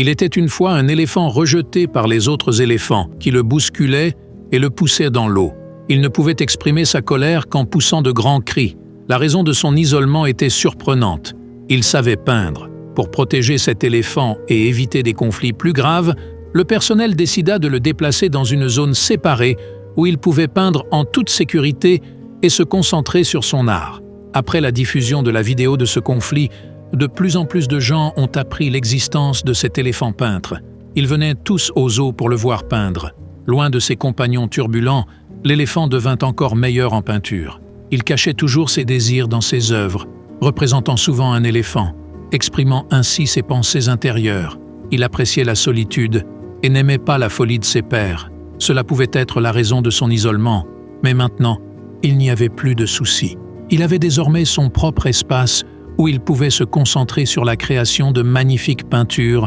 Il était une fois un éléphant rejeté par les autres éléphants, qui le bousculaient et le poussaient dans l'eau. Il ne pouvait exprimer sa colère qu'en poussant de grands cris. La raison de son isolement était surprenante. Il savait peindre. Pour protéger cet éléphant et éviter des conflits plus graves, le personnel décida de le déplacer dans une zone séparée où il pouvait peindre en toute sécurité et se concentrer sur son art. Après la diffusion de la vidéo de ce conflit, de plus en plus de gens ont appris l'existence de cet éléphant peintre. Ils venaient tous au zoo pour le voir peindre. Loin de ses compagnons turbulents, l'éléphant devint encore meilleur en peinture. Il cachait toujours ses désirs dans ses œuvres, représentant souvent un éléphant, exprimant ainsi ses pensées intérieures. Il appréciait la solitude et n'aimait pas la folie de ses pairs. Cela pouvait être la raison de son isolement, mais maintenant, il n'y avait plus de soucis. Il avait désormais son propre espace où il pouvait se concentrer sur la création de magnifiques peintures